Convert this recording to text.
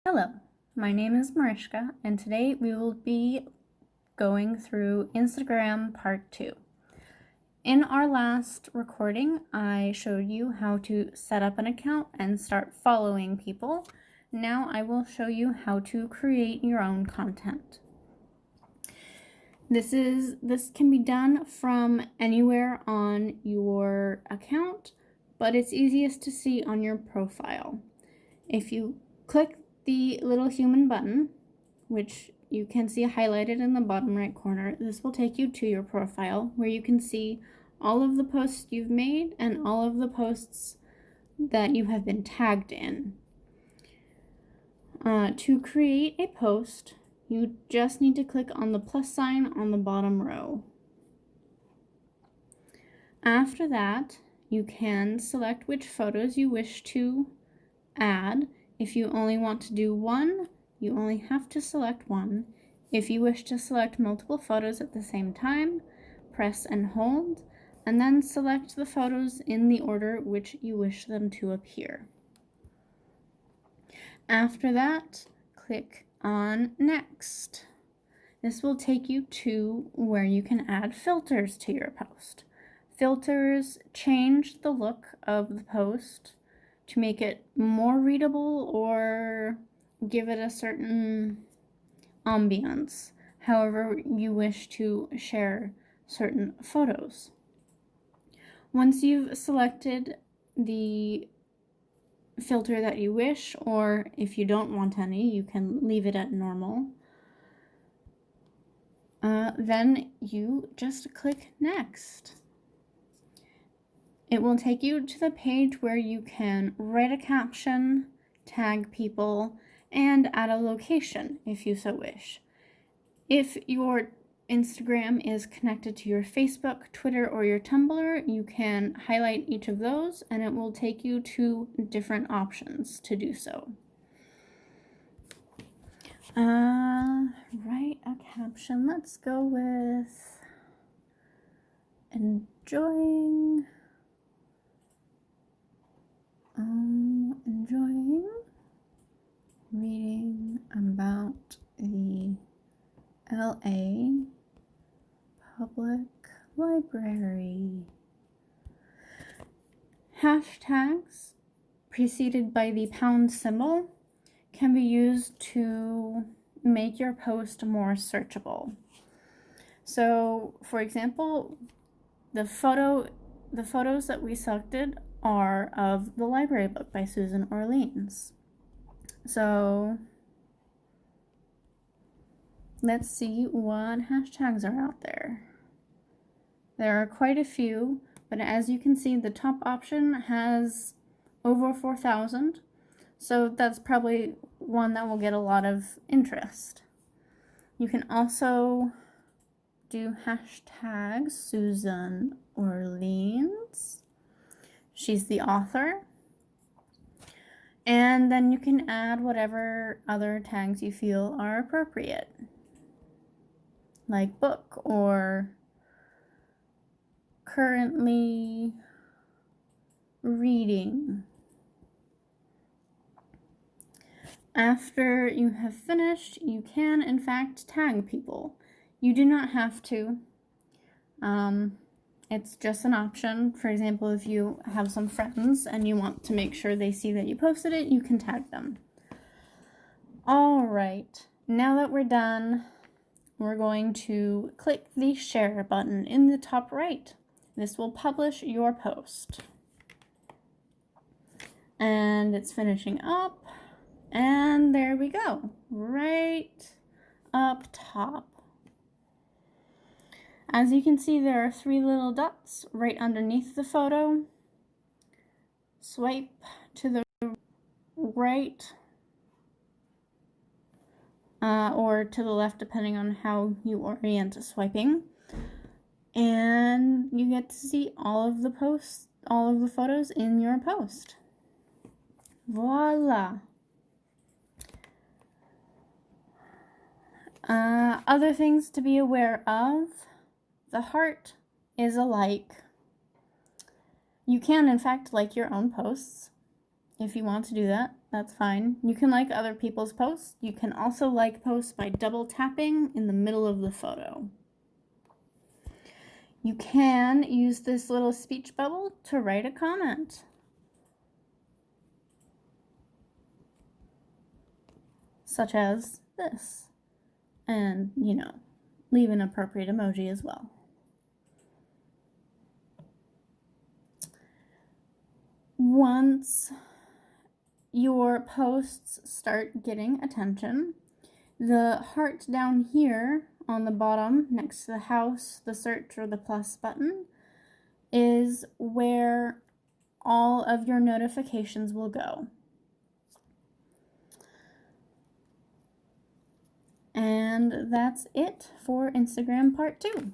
Hello, my name is Mariska, and today we will be going through Instagram Part 2. In our last recording, I showed you how to set up an account and start following people. Now I will show you how to create your own content. This can be done from anywhere on your account, but it's easiest to see on your profile. If you click the little human button, which you can see highlighted in the bottom right corner, this will take you to your profile where you can see all of the posts you've made and all of the posts that you have been tagged in. To create a post, you just need to click on the plus sign on the bottom row. After that, you can select which photos you wish to add. If you only want to do one, you only have to select one. If you wish to select multiple photos at the same time, press and hold, and then select the photos in the order which you wish them to appear. After that, click on Next. This will take you to where you can add filters to your post. Filters change the look of the post to make it more readable or give it a certain ambience, however you wish to share certain photos. Once you've selected the filter that you wish, or if you don't want any, you can leave it at normal. Then you just click Next. It will take you to the page where you can write a caption, tag people, and add a location if you so wish. If your Instagram is connected to your Facebook, Twitter, or your Tumblr, you can highlight each of those and it will take you to different options to do so. Write a caption. Let's go with enjoying reading about the LA Public Library. Hashtags preceded by the pound symbol can be used to make your post more searchable. So, for example, the photos that we selected are of The Library Book by Susan Orleans. So let's see what hashtags are out there. There are quite a few, but as you can see, the top option has over 4,000. So that's probably one that will get a lot of interest. You can also do hashtag Susan Orleans. She's the author. And then you can add whatever other tags you feel are appropriate, like book or currently reading. After you have finished, you can in fact tag people. You do not have to. It's just an option. For example, if you have some friends and you want to make sure they see that you posted it, you can tag them. All right, now that we're done, we're going to click the share button in the top right. This will publish your post. And it's finishing up. And there we go, right up top. As you can see, there are 3 little dots right underneath the photo. Swipe to the right or to the left, depending on how you orient swiping. And you get to see all of the photos in your post. Voila. Other things to be aware of. The heart is a like. You can, in fact, like your own posts if you want to do that. That's fine. You can like other people's posts. You can also like posts by double tapping in the middle of the photo. You can use this little speech bubble to write a comment. Such as this. And, you know, leave an appropriate emoji as well. Once your posts start getting attention, the heart down here on the bottom next to the house, the search, or the plus button is where all of your notifications will go. And that's it for Instagram part 2.